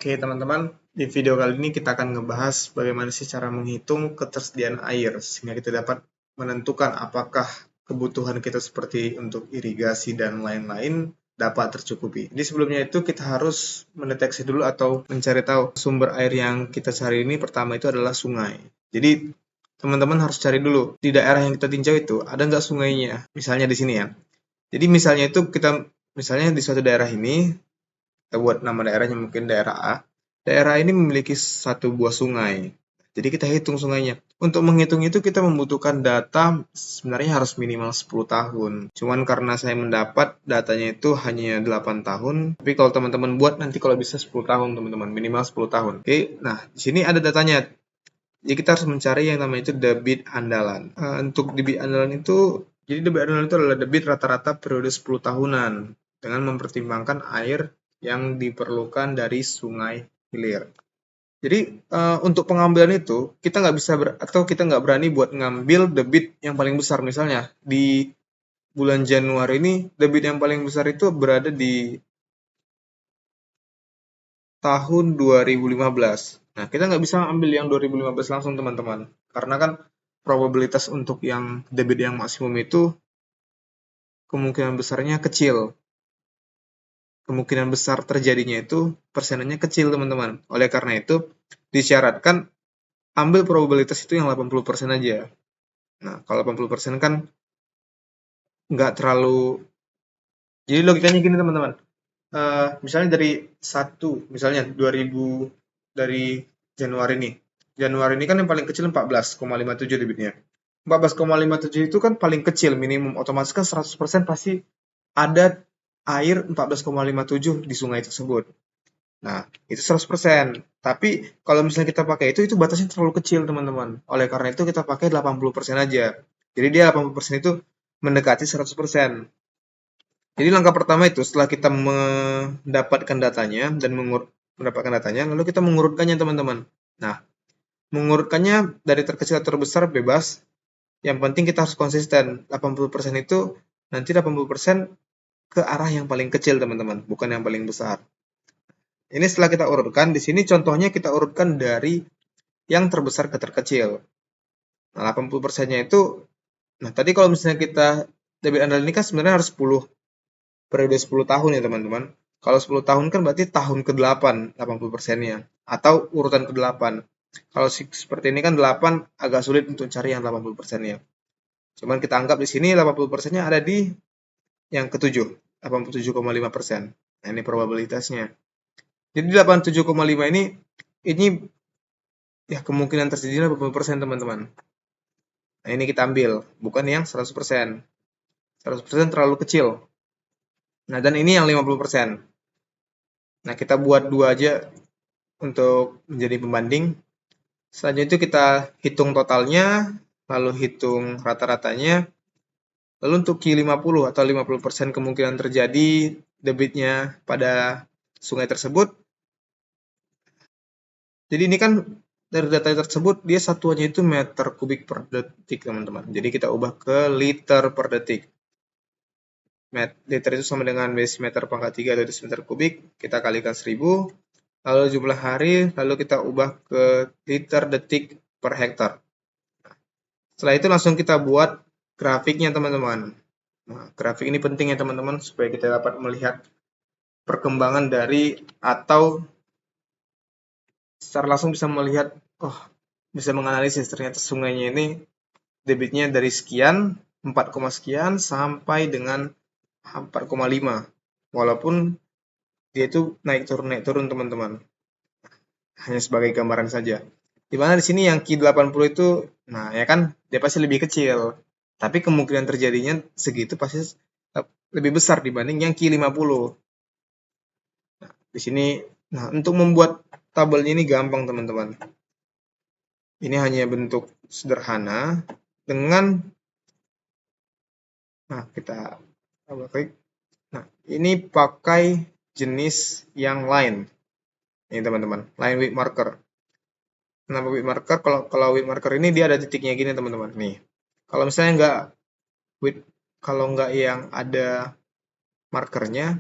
Oke teman-teman, di video kali ini kita akan ngebahas bagaimana sih cara menghitung ketersediaan air sehingga kita dapat menentukan apakah kebutuhan kita seperti untuk irigasi dan lain-lain dapat tercukupi. Jadi sebelumnya itu kita harus mendeteksi dulu atau mencari tahu sumber air yang kita cari ini pertama itu adalah sungai. Jadi teman-teman harus cari dulu di daerah yang kita tinjau itu ada nggak sungainya. Misalnya di sini ya. Jadi misalnya itu misalnya di suatu daerah ini kita buat nama daerahnya mungkin daerah A. Daerah ini memiliki satu buah sungai. Jadi kita hitung sungainya. Untuk menghitung itu kita membutuhkan data sebenarnya harus minimal 10 tahun. Cuman karena saya mendapat datanya itu hanya 8 tahun. Tapi kalau teman-teman buat nanti kalau bisa 10 tahun teman-teman. Minimal 10 tahun. Oke, nah di sini ada datanya. Jadi kita harus mencari yang namanya itu debit andalan. Untuk debit andalan itu, jadi debit andalan itu adalah debit rata-rata periode 10 tahunan. Dengan mempertimbangkan air yang diperlukan dari sungai hilir. Jadi untuk pengambilan itu kita nggak bisa atau kita nggak berani buat ngambil debit yang paling besar. Misalnya di bulan Januari ini debit yang paling besar itu berada di tahun 2015. Nah, kita nggak bisa ambil yang 2015 langsung teman-teman. Karena kan probabilitas untuk yang debit yang maksimum itu kemungkinan besarnya kecil. Kemungkinan besar terjadinya itu persenannya kecil teman-teman. Oleh karena itu disyaratkan ambil probabilitas itu yang 80% aja. Nah, kalau 80% kan nggak terlalu. Jadi logikanya gini teman-teman. Misalnya dari misalnya 2000 dari Januari nih. Januari ini kan yang paling kecil 14,57 debitnya. 14,57 itu kan paling kecil minimum, otomatis kan 100% pasti ada air 14,57 di sungai tersebut. Nah, itu 100%. Tapi kalau misalnya kita pakai itu batasnya terlalu kecil, teman-teman. Oleh karena itu kita pakai 80% aja. Jadi dia 80% itu mendekati 100%. Jadi langkah pertama itu setelah kita mendapatkan datanya dan lalu kita mengurutkannya, teman-teman. Nah, mengurutkannya dari terkecil atau terbesar bebas. Yang penting kita harus konsisten. 80% itu nanti 80% ke arah yang paling kecil, teman-teman, bukan yang paling besar. Ini setelah kita urutkan, di sini contohnya kita urutkan dari yang terbesar ke terkecil. Nah, 80%-nya itu, nah tadi kalau misalnya kita debit andalan ini kan sebenarnya harus periode 10 tahun ya teman-teman. Kalau 10 tahun kan berarti tahun ke-8 80%-nya atau urutan ke-8. Kalau seperti ini kan 8 agak sulit untuk cari yang 80%-nya. Cuman kita anggap di sini 80%-nya ada di yang ke-7, 87,5%. Nah, ini probabilitasnya. Jadi 87,5 ini ya kemungkinan terjadi 80% teman-teman. Nah, ini kita ambil, bukan yang 100%. 100% terlalu kecil. Nah, dan ini yang 50%. Nah, kita buat dua aja untuk menjadi pembanding. Selanjutnya itu kita hitung totalnya, lalu hitung rata-ratanya. Lalu untuk Q50 atau 50% kemungkinan terjadi debitnya pada sungai tersebut. Jadi ini kan dari data tersebut dia satuannya itu meter kubik per detik teman-teman. Jadi kita ubah ke liter per detik. Liter itu sama dengan desimeter pangkat 3 atau desimeter kubik. Kita kalikan 1000. Lalu jumlah hari, lalu kita ubah ke liter detik per hektar. Setelah itu langsung kita buat grafiknya teman-teman. Nah, grafik ini penting ya teman-teman supaya kita dapat melihat perkembangan dari atau secara langsung bisa melihat, bisa menganalisis ternyata sungainya ini debitnya dari sekian, 4, sekian sampai dengan 4,5. Walaupun dia itu naik turun teman-teman. Hanya sebagai gambaran saja. Di mana di sini yang Q80 itu, nah ya kan dia pasti lebih kecil. Tapi kemungkinan terjadinya segitu pasti lebih besar dibanding yang Q50. Nah, di sini, nah untuk membuat tabelnya ini gampang teman-teman. Ini hanya bentuk sederhana dengan, nah kita double klik. Nah, ini pakai jenis yang lain. Ini teman-teman, line width marker. Kenapa width marker? Kalau width marker ini dia ada titiknya gini teman-teman. Nih, kalau misalnya kalau nggak yang ada markernya,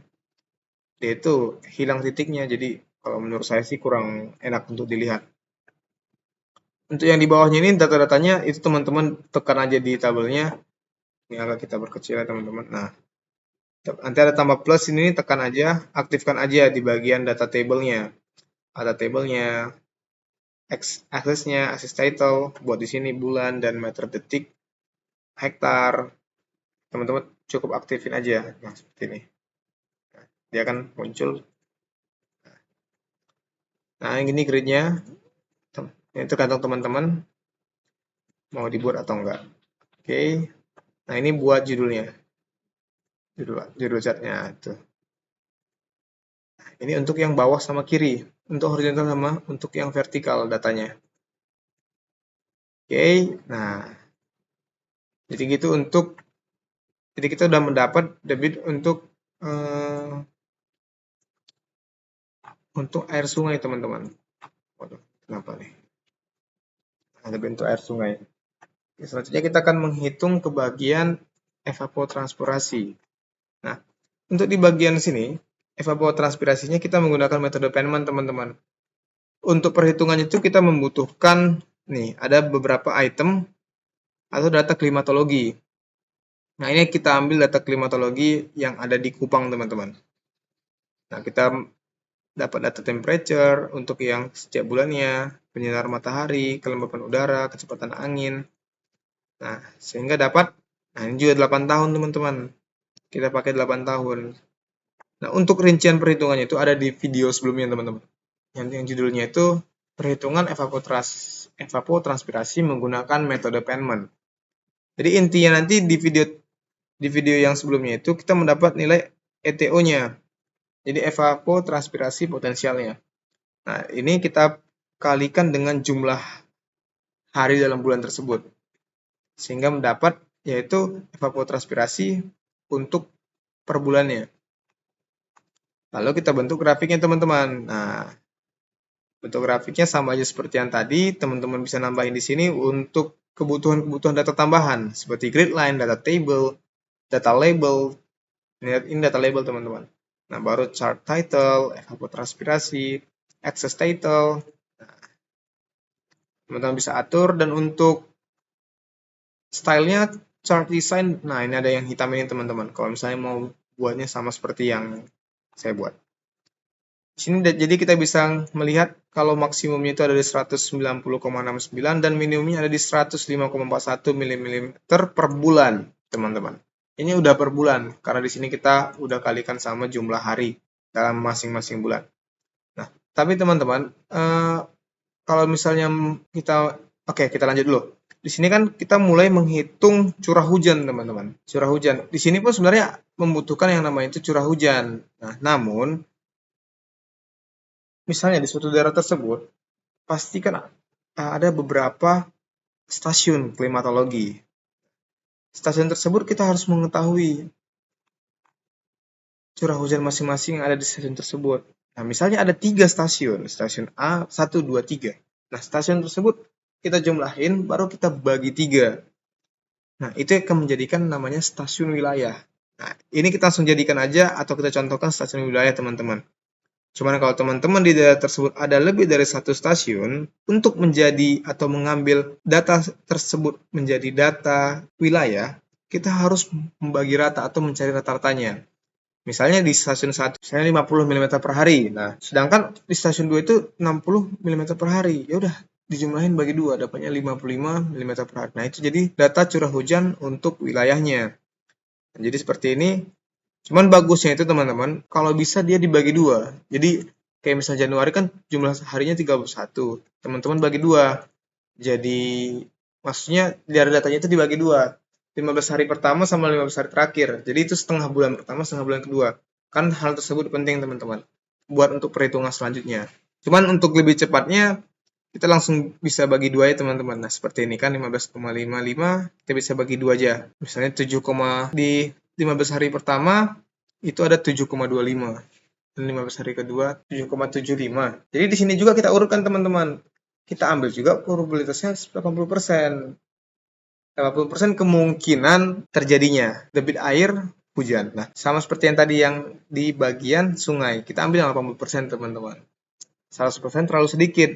dia itu hilang titiknya. Jadi Kalau menurut saya sih kurang enak untuk dilihat. Untuk yang di bawahnya ini data-datanya itu teman-teman tekan aja di tabelnya. Ini agak kita perkecil ya teman-teman. Nah, nanti ada tambah plus ini tekan aja, aktifkan aja di bagian data table-nya. Ada table-nya, access-nya, access title, buat di sini bulan dan meter detik, hektar. Teman-teman cukup aktifin aja. Nah, seperti ini. Dia akan muncul. Nah, ini grid-nya. Ini tergantung teman-teman mau dibuat atau enggak. Oke. Nah, ini buat judulnya. Judul chatnya tuh. Ini untuk yang bawah sama kiri, untuk horizontal sama untuk yang vertikal datanya. Oke, nah jadi gitu jadi kita udah mendapat debit untuk air sungai teman-teman. Waduh, kenapa nih? Ada bentuk air sungai. Oke, selanjutnya kita akan menghitung ke bagian evapotranspirasi. Nah, untuk di bagian sini evapotranspirasinya kita menggunakan metode Penman teman-teman. Untuk perhitungannya itu kita membutuhkan nih ada beberapa item atau data klimatologi. Nah, ini kita ambil data klimatologi yang ada di Kupang, teman-teman. Nah, kita dapat data temperature untuk yang setiap bulannya, penyinar matahari, kelembapan udara, kecepatan angin. Nah, sehingga dapat, nah ini juga 8 tahun, teman-teman. Kita pakai 8 tahun. Nah, untuk rincian perhitungannya itu ada di video sebelumnya, teman-teman. Yang judulnya itu perhitungan evapotranspirasi menggunakan metode Penman. Jadi intinya nanti di video yang sebelumnya itu kita mendapat nilai ETO-nya. Jadi evapotranspirasi potensialnya. Nah, ini kita kalikan dengan jumlah hari dalam bulan tersebut. Sehingga mendapat yaitu evapotranspirasi untuk per bulannya. Lalu kita bentuk grafiknya, teman-teman. Nah, bentuk grafiknya sama aja seperti yang tadi, teman-teman bisa nambahin di sini untuk kebutuhan-kebutuhan data tambahan seperti grid line, data table, data label. Ini data label, teman-teman. Nah, baru chart title, evapotranspirasi, access title. Teman-teman bisa atur, dan untuk stylenya chart design, nah ini ada yang hitam ini, teman-teman. Kalau misalnya mau buatnya sama seperti yang saya buat. Di sini jadi kita bisa melihat kalau maksimumnya itu ada di 190,69 dan minimumnya ada di 105,41 mm per bulan, teman-teman. Ini udah per bulan, karena di sini kita udah kalikan sama jumlah hari dalam masing-masing bulan. Nah, tapi teman-teman, kalau misalnya kita lanjut dulu. Di sini kan kita mulai menghitung curah hujan, teman-teman. Curah hujan. Di sini pun sebenarnya membutuhkan yang namanya itu curah hujan. Nah, namun misalnya di suatu daerah tersebut pastikan ada beberapa stasiun klimatologi. Stasiun tersebut kita harus mengetahui curah hujan masing-masing yang ada di stasiun tersebut. Nah, misalnya ada 3 stasiun A, 1, 2, 3. Nah, stasiun tersebut kita jumlahin, baru kita bagi 3. Nah, itu akan menjadikan namanya stasiun wilayah. Nah, ini kita langsung jadikan aja, atau kita contohkan stasiun wilayah, teman-teman. Cuman kalau teman-teman di daerah tersebut ada lebih dari 1 stasiun, untuk menjadi atau mengambil data tersebut menjadi data wilayah, kita harus membagi rata atau mencari rata-ratanya. Misalnya di stasiun 1, misalnya 50 mm per hari. Nah, sedangkan di stasiun 2 itu 60 mm per hari. Ya udah, dijumlahin bagi 2, dapatnya 55 mm per hari. Nah, itu jadi data curah hujan untuk wilayahnya. Nah, jadi seperti ini. Cuman bagusnya itu, teman-teman, kalau bisa dia dibagi 2. Jadi kayak misalnya Januari kan jumlah harinya 31. Teman-teman bagi 2. Jadi maksudnya dari datanya itu dibagi 2. 15 hari pertama sama 15 hari terakhir. Jadi itu setengah bulan pertama, setengah bulan kedua. Kan hal tersebut penting, teman-teman, buat untuk perhitungan selanjutnya. Cuman untuk lebih cepatnya kita langsung bisa bagi 2 ya, teman-teman. Nah, seperti ini kan 15,55 kita bisa bagi 2 aja. Misalnya 7, di 15 hari pertama itu ada 7,25 dan 15 hari kedua 7,75. Jadi di sini juga kita urutkan, teman-teman. Kita ambil juga probabilitasnya 80%. 80% kemungkinan terjadinya debit air hujan. Nah, sama seperti yang tadi yang di bagian sungai. Kita ambil yang 80%, teman-teman. 100% terlalu sedikit.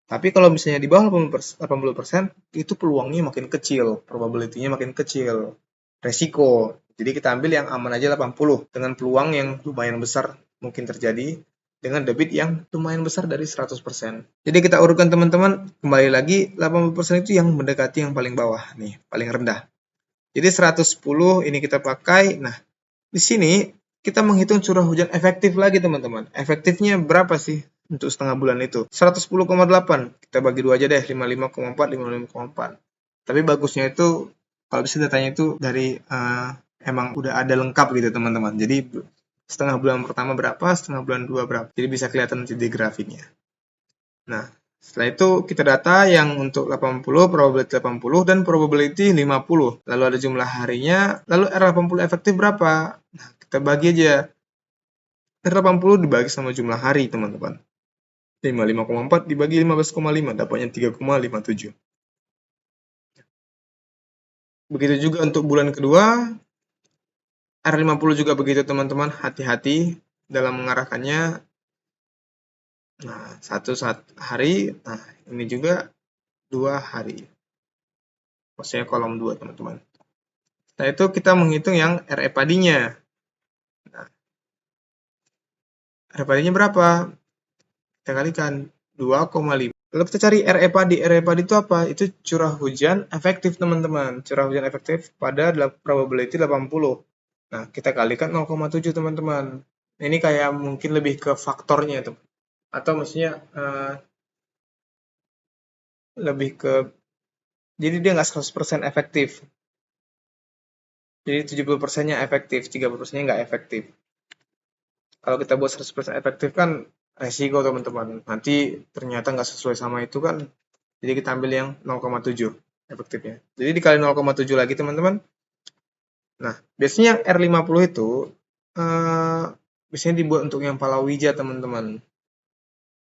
Tapi kalau misalnya di bawah 80%, itu peluangnya makin kecil, probability-nya makin kecil, resiko. Jadi kita ambil yang aman aja 80, dengan peluang yang lumayan besar mungkin terjadi, dengan debit yang lumayan besar dari 100%. Jadi kita urutkan teman-teman, kembali lagi 80% itu yang mendekati yang paling bawah, nih, paling rendah. Jadi 110 ini kita pakai, nah di sini kita menghitung curah hujan efektif lagi teman-teman. Efektifnya berapa sih? Untuk setengah bulan itu 110,8, kita bagi 2 aja deh, 55,4, 55,4. Tapi bagusnya itu kalau bisa datanya itu dari emang udah ada lengkap gitu teman-teman. Jadi setengah bulan pertama berapa, setengah bulan 2 berapa, jadi bisa kelihatan di grafiknya. Nah setelah itu kita data yang untuk 80, probability 80, dan probability 50. Lalu ada jumlah harinya, lalu R80 efektif berapa? Nah kita bagi aja, R80 dibagi sama jumlah hari teman-teman. 55,4 dibagi 15,5, dapatnya 3,57. Begitu juga untuk bulan kedua, R50 juga begitu teman-teman, hati-hati dalam mengarahkannya. Nah, satu hari, nah ini juga 2 hari. Maksudnya kolom 2 teman-teman. Setelah itu kita menghitung yang RE padinya. Nah, RE padinya berapa? Kita kalikan 2,5. Lalu kita cari RE padi. RE padi itu apa? Itu curah hujan efektif teman-teman. Curah hujan efektif pada probability 80. Nah, kita kalikan 0,7 teman-teman. Ini kayak mungkin lebih ke faktornya tuh. Atau maksudnya lebih ke, jadi dia nggak 100% efektif. Jadi 70%-nya efektif, 30%-nya nggak efektif. Kalau kita buat 100% efektif kan resiko teman-teman. Nanti ternyata nggak sesuai sama itu kan. Jadi kita ambil yang 0,7 efektifnya. Jadi dikali 0,7 lagi teman-teman. Nah, biasanya yang R50 itu biasanya dibuat untuk yang palawija teman-teman.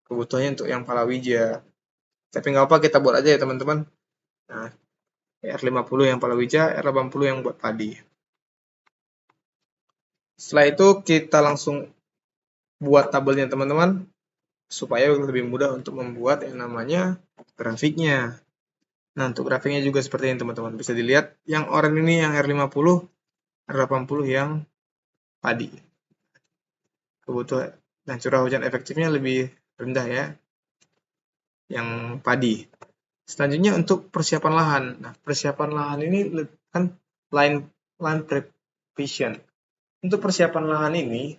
Kebutuhannya untuk yang palawija. Tapi nggak apa, kita buat aja ya teman-teman. Nah, R50 yang palawija, R80 yang buat padi. Setelah itu kita langsung buat tabelnya teman-teman, supaya lebih mudah untuk membuat yang namanya grafiknya. Nah, untuk grafiknya juga seperti ini teman-teman. Bisa dilihat yang oranye ini yang R50, R80 yang padi. Kebutuhan dan curah hujan efektifnya lebih rendah ya, yang padi. Selanjutnya untuk persiapan lahan. Nah, persiapan lahan ini kan land preparation. Untuk persiapan lahan ini,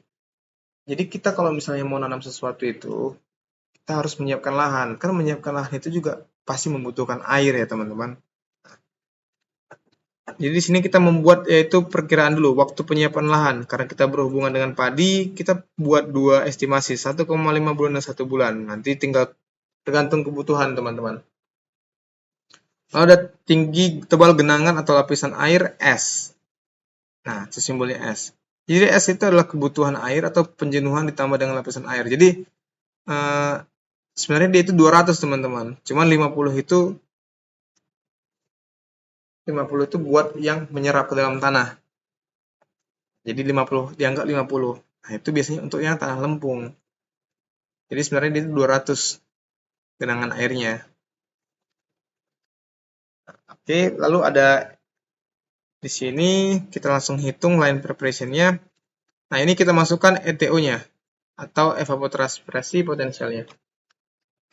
jadi kita kalau misalnya mau nanam sesuatu itu, kita harus menyiapkan lahan. Karena menyiapkan lahan itu juga pasti membutuhkan air ya teman-teman. Jadi di sini kita membuat yaitu perkiraan dulu waktu penyiapan lahan. Karena kita berhubungan dengan padi, kita buat 2 estimasi, 1,5 bulan dan 1 bulan. Nanti tinggal tergantung kebutuhan teman-teman. Lalu ada tinggi tebal genangan atau lapisan air S. Nah, itu simbolnya S. Jadi S itu adalah kebutuhan air atau penjenuhan ditambah dengan lapisan air. Jadi sebenarnya dia itu 200 teman-teman. Cuman 50 itu buat yang menyerap ke dalam tanah. Jadi 50 dianggap 50. Nah, itu biasanya untuk yang tanah lempung. Jadi sebenarnya dia itu 200 genangan airnya. Oke, lalu ada di sini kita langsung hitung line preparation-nya. Nah, ini kita masukkan ETO-nya atau evapotranspirasi potensialnya.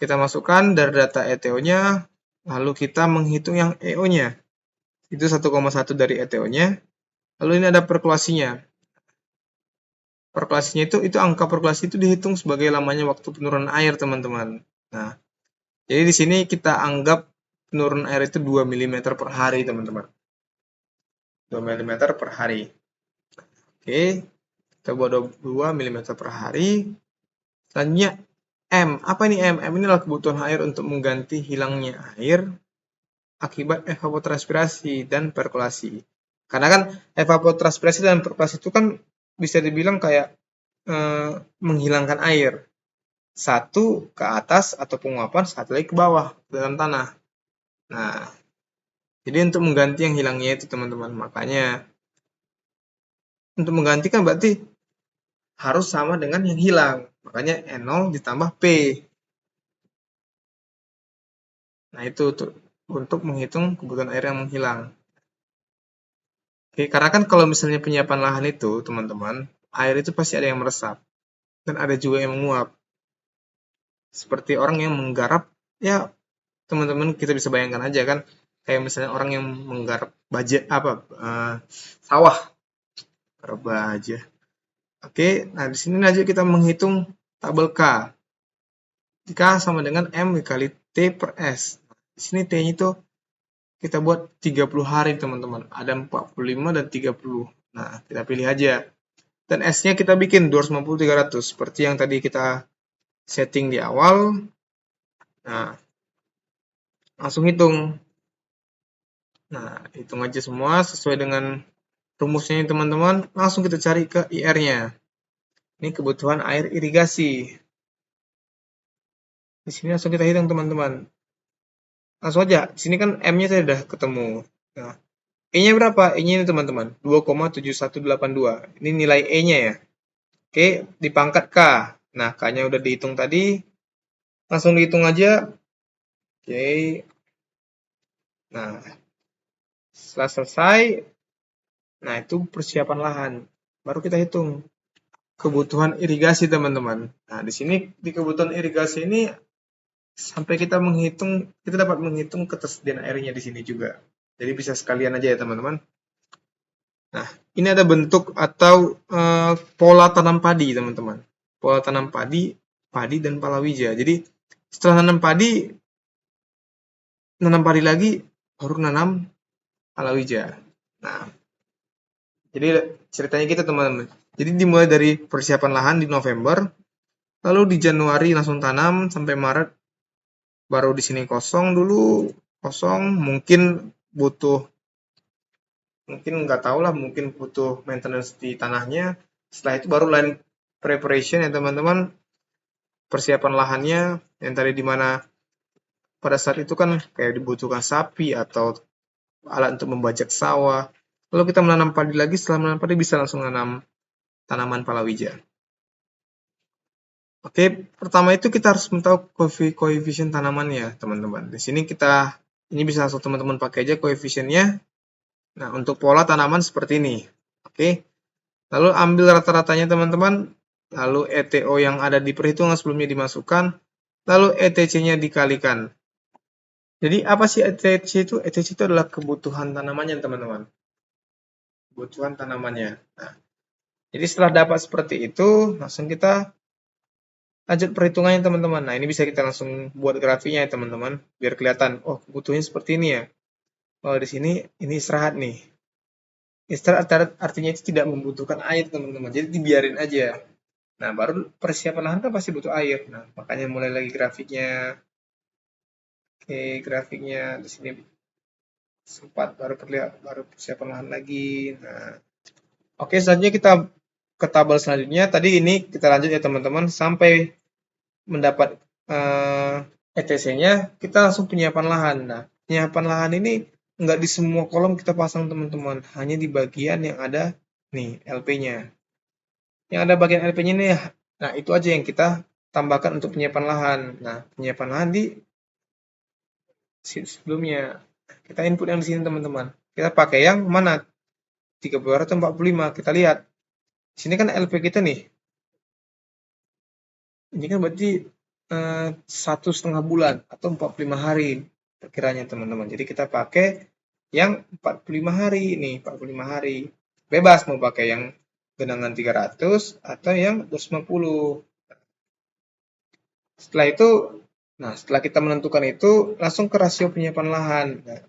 Kita masukkan dari data ETO-nya, lalu kita menghitung yang EO-nya. Itu 1,1 dari ETO-nya. Lalu ini ada perkulasinya. Perkulasinya itu angka perkulasi itu dihitung sebagai lamanya waktu penurunan air, teman-teman. Nah, jadi di sini kita anggap penurunan air itu 2 mm per hari, teman-teman. 2 mm per hari. Oke, kita buat 2 mm per hari. Selanjutnya M. Apa ini M? M ini adalah kebutuhan air untuk mengganti hilangnya air akibat evapotranspirasi dan perkulasi. Karena kan evapotranspirasi dan perkulasi itu kan bisa dibilang kayak menghilangkan air. Satu ke atas atau penguapan, satu lagi ke bawah, ke dalam tanah. Nah, jadi untuk mengganti yang hilangnya itu teman-teman. Makanya untuk menggantikan berarti harus sama dengan yang hilang. Makanya N0 ditambah P. Nah, itu untuk menghitung kebutuhan air yang menghilang. Oke, karena kan kalau misalnya penyiapan lahan itu, teman-teman, air itu pasti ada yang meresap dan ada juga yang menguap. Seperti orang yang menggarap, ya teman-teman kita bisa bayangkan aja kan, kayak misalnya orang yang menggarap sawah, garap baja. Oke, nah di sini aja kita menghitung tabel K. K sama dengan M dikali T per S. Di sini T-nya itu kita buat 30 hari, teman-teman. Ada 45 dan 30. Nah, kita pilih aja. Dan S-nya kita bikin 250 300 seperti yang tadi kita setting di awal. Nah, langsung hitung. Nah, hitung aja semua sesuai dengan rumusnya teman-teman. Langsung kita cari ke IR-nya. Ini kebutuhan air irigasi. Di sini langsung kita hitung, teman-teman. Langsung aja. Di sini kan M-nya saya sudah ketemu. Nah, E-nya berapa? E-nya ini, teman-teman. 2,7182. Ini nilai E-nya ya. Oke, dipangkat K. Nah, K-nya udah dihitung tadi. Langsung dihitung aja. Oke. Nah, setelah selesai, nah itu persiapan lahan. Baru kita hitung kebutuhan irigasi, teman-teman. Nah, di sini di kebutuhan irigasi ini sampai kita dapat menghitung ketersediaan airnya di sini juga. Jadi bisa sekalian aja ya, teman-teman. Nah, ini ada bentuk atau pola tanam padi, teman-teman. Pola tanam padi, padi dan palawija. Jadi setelah nanam padi lagi, baru nanam palawija. Nah, jadi ceritanya kita, teman-teman. Jadi dimulai dari persiapan lahan di November, lalu di Januari langsung tanam sampai Maret, baru di sini kosong dulu, mungkin nggak tahu lah, mungkin butuh maintenance di tanahnya. Setelah itu baru line preparation ya, teman-teman. Persiapan lahannya yang tadi dimana pada saat itu kan kayak dibutuhkan sapi atau alat untuk membajak sawah. Lalu kita menanam padi lagi, setelah menanam padi bisa langsung menanam tanaman palawija. Oke, pertama itu kita harus mentahu koefisien tanamannya, teman-teman. Di sini ini bisa langsung teman-teman pakai aja koefisiennya. Nah, untuk pola tanaman seperti ini. Oke, lalu ambil rata-ratanya, teman-teman. Lalu ETO yang ada di perhitungan sebelumnya dimasukkan. Lalu ETC-nya dikalikan. Jadi apa sih ETC itu? ETC itu adalah kebutuhan tanamannya, teman-teman. Kebutuhan tanamannya. Nah, jadi setelah dapat seperti itu, langsung kita lanjut perhitungannya, teman-teman. Nah, ini bisa kita langsung buat grafiknya ya, teman-teman, biar kelihatan. Oh, kebutuhannya seperti ini ya. Oh, di sini ini istirahat nih. Istirahat artinya itu tidak membutuhkan air, teman-teman. Jadi dibiarin aja. Nah, baru persiapan lahan kan pasti butuh air. Nah, makanya mulai lagi grafiknya. Oke, grafiknya di sini sempat baru persiapan lahan lagi. Nah, oke, selanjutnya kita ke tabel selanjutnya. Tadi ini kita lanjut ya, teman-teman, sampai mendapat ETC-nya, kita langsung penyiapan lahan. Nah, penyiapan lahan ini nggak di semua kolom kita pasang, teman-teman. Hanya di bagian yang ada nih LP-nya. Yang ada bagian LP-nya nih, nah itu aja yang kita tambahkan untuk penyiapan lahan. Nah, penyiapan lahan di sebelumnya. Kita input yang di sini, teman-teman. Kita pakai yang mana? 30 atau 45. Kita lihat. Di sini kan LP kita nih. Ini kan berarti 1,5 bulan atau 45 hari perkiranya, teman-teman. Jadi kita pakai yang 45 hari ini, 45 hari. Bebas mau pakai yang genangan 300 atau yang 250. Setelah itu, setelah kita menentukan itu, langsung ke rasio penyiapan lahan. Nah,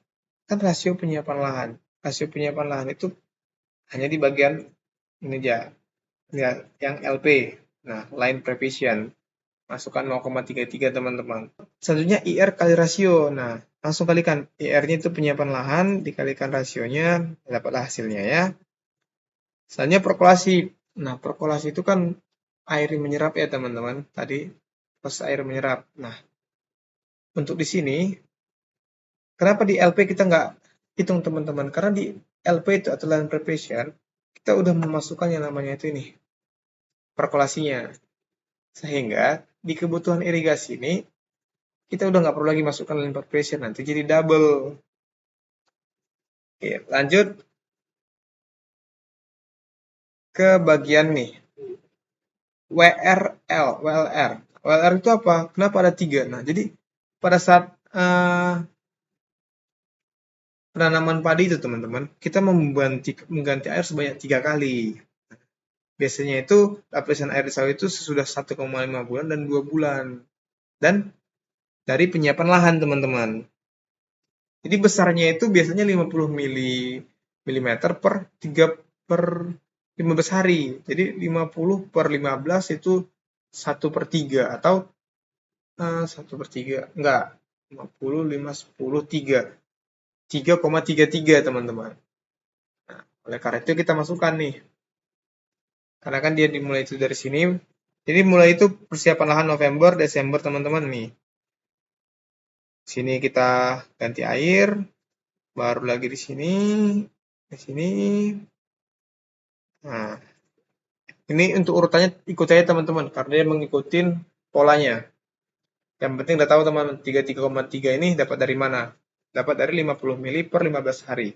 kan rasio penyiapan lahan itu hanya di bagian ini aja, ya, yang LP. Nah, line prevision. Masukkan 0,33, teman-teman. Selanjutnya IR kali rasio. Nah, langsung kalikan. IR-nya itu penyiapan lahan, dikalikan rasionya, dapatlah hasilnya ya. Selanjutnya perkolasi. Nah, perkolasi itu kan air menyerap ya, teman-teman. Tadi pas air menyerap. Nah, untuk di sini, kenapa di LP kita nggak hitung, teman-teman? Karena di LP itu atau line preparation, kita udah memasukkan yang namanya itu ini, perkolasinya. Sehingga di kebutuhan irigasi ini kita udah nggak perlu lagi masukkan line pressure, nanti jadi double. Oke, lanjut ke bagian nih, WRL. WLR itu apa? Kenapa ada 3? Nah, jadi pada saat penanaman padi itu teman-teman, kita mengganti air sebanyak 3 kali. Biasanya itu lapisan air di sawah itu sesudah 1,5 bulan dan 2 bulan. Dan dari penyiapan lahan teman-teman. Jadi besarnya itu biasanya 50 mm per 3 per 15 hari. Jadi 50 per 15 itu 1/3 atau 1/3. Enggak. 50, 5, 10, 3. 3,33 teman-teman. Nah, oleh karena itu kita masukkan nih. Karena kan dia dimulai itu dari sini. Jadi mulai itu persiapan lahan November, Desember teman-teman nih. Sini kita ganti air, baru lagi di sini, di sini. Nah, ini untuk urutannya ikut aja teman-teman, karena dia mengikuti polanya. Yang penting udah tahu teman, 33,3 ini dapat dari mana? Dapat dari 50 mili per 15 hari.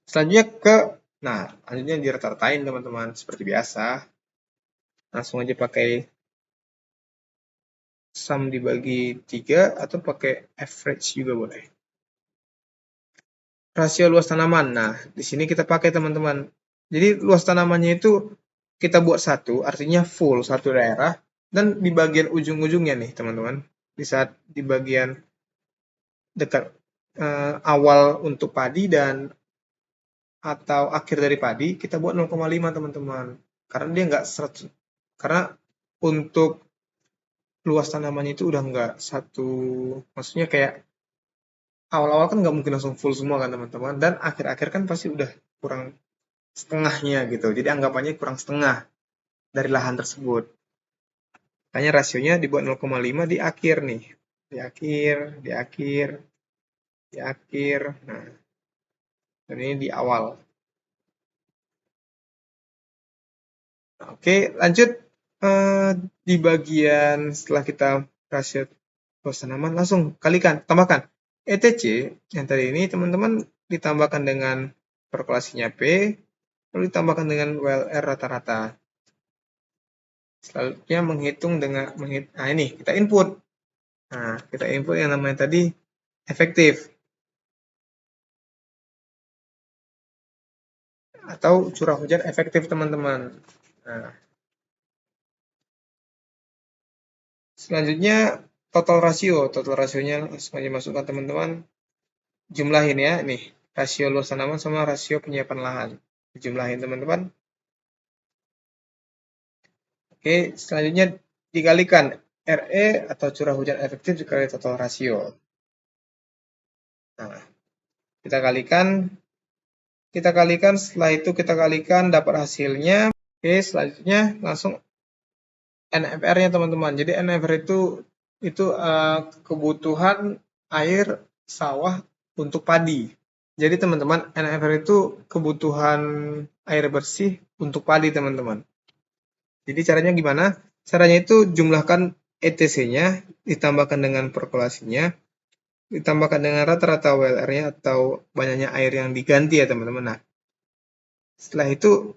Selanjutnya lanjutnya dirata-ratain teman-teman, seperti biasa. Langsung aja pakai sum dibagi 3 atau pakai average juga boleh. Rasio luas tanaman. Nah, di sini kita pakai teman-teman. Jadi luas tanamannya itu kita buat 1, artinya full satu daerah. Dan di bagian ujung-ujungnya nih teman-teman. Di saat di bagian dekat awal untuk padi dan atau akhir dari padi, kita buat 0,5 teman-teman. Karena dia nggak 100. Karena untuk luas tanamannya itu udah nggak satu, maksudnya kayak awal-awal kan nggak mungkin langsung full semua kan teman-teman, dan akhir-akhir kan pasti udah kurang setengahnya gitu, jadi anggapannya kurang setengah dari lahan tersebut. Makanya rasionya dibuat 0,5 di akhir nih, di akhir, di akhir, di akhir, nah dan ini di awal. Nah, oke, lanjut di bagian setelah kita rasio luas tanaman, langsung kalikan, tambahkan ETC yang tadi ini teman-teman ditambahkan dengan perkolasinya P, lalu ditambahkan dengan WLR rata-rata. Selanjutnya menghitung dengan nah ini kita input. Nah, kita input yang namanya tadi efektif atau curah hujan efektif teman-teman. Nah, selanjutnya total rasionya langsung aja masukkan teman-teman. Jumlahin ya, nih rasio luas tanaman sama rasio penyiapan lahan. Dijumlahin teman-teman. Oke, selanjutnya dikalikan RE atau curah hujan efektif dikali total rasio. Nah, kita kalikan, setelah itu kita kalikan dapat hasilnya. Oke, selanjutnya langsung NFR-nya teman-teman. Jadi NFR itu kebutuhan air sawah untuk padi. Jadi teman-teman, NFR itu kebutuhan air bersih untuk padi teman-teman. Jadi caranya gimana? Caranya itu jumlahkan ETC-nya, ditambahkan dengan perkolasinya, ditambahkan dengan rata-rata WLR-nya atau banyaknya air yang diganti ya teman-teman. Nah, setelah itu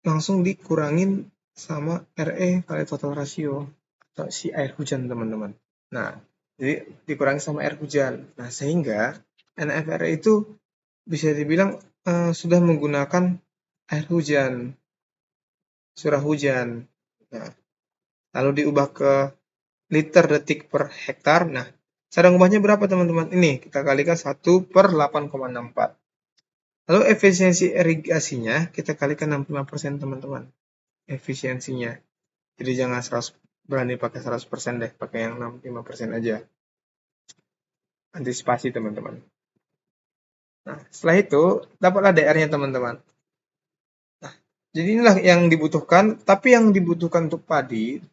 langsung dikurangin sama RE kali total rasio atau si air hujan teman-teman. Nah, jadi dikurangi sama air hujan. Nah, sehingga NFR itu bisa dibilang sudah menggunakan air hujan, curah hujan. Nah, lalu diubah ke liter detik per hektar. Nah, cara ngubahnya berapa teman-teman? Ini kita kalikan 1/8,64. Lalu efisiensi irigasinya kita kalikan 65% teman-teman. Efisiensinya. Jadi jangan berani pakai 100% deh, pakai yang 65% aja. Antisipasi teman-teman. Nah, setelah itu dapatlah DR-nya teman-teman. Nah, jadi inilah yang dibutuhkan, tapi yang dibutuhkan untuk padi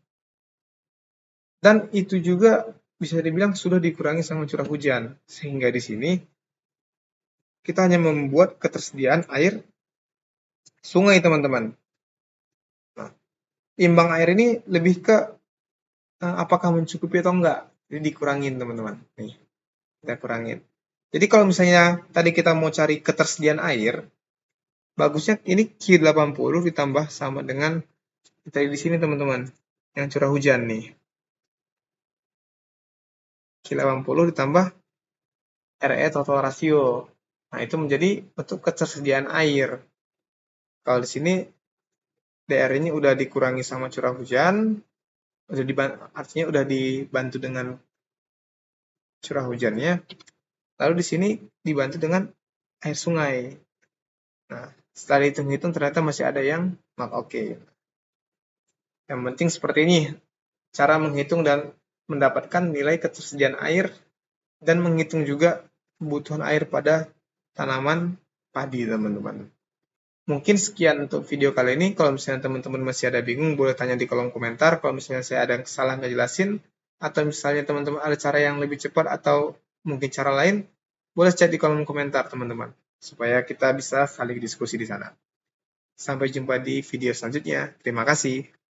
dan itu juga bisa dibilang sudah dikurangi sama curah hujan. Sehingga di sini kita hanya membuat ketersediaan air sungai teman-teman. Nah, imbang air ini lebih ke apakah mencukupi atau enggak. Jadi dikurangin teman-teman. Nih, kita kurangin. Jadi kalau misalnya tadi kita mau cari ketersediaan air, bagusnya ini Q80 ditambah sama dengan tadi di sini teman-teman, yang curah hujan nih. Q80 ditambah RE total rasio. Nah, itu menjadi bentuk ketersediaan air. Kalau di sini DR ini udah dikurangi sama curah hujan, artinya udah dibantu dengan curah hujannya. Lalu di sini dibantu dengan air sungai. Nah, setelah dihitung-hitung ternyata masih ada yang not oke. Yang penting seperti ini, cara menghitung dan mendapatkan nilai ketersediaan air dan menghitung juga kebutuhan air pada tanaman padi, teman-teman. Mungkin sekian untuk video kali ini. Kalau misalnya teman-teman masih ada bingung, boleh tanya di kolom komentar. Kalau misalnya saya ada yang salah ngejelasin, atau misalnya teman-teman ada cara yang lebih cepat atau mungkin cara lain, boleh chat di kolom komentar, teman-teman. Supaya kita bisa saling diskusi di sana. Sampai jumpa di video selanjutnya. Terima kasih.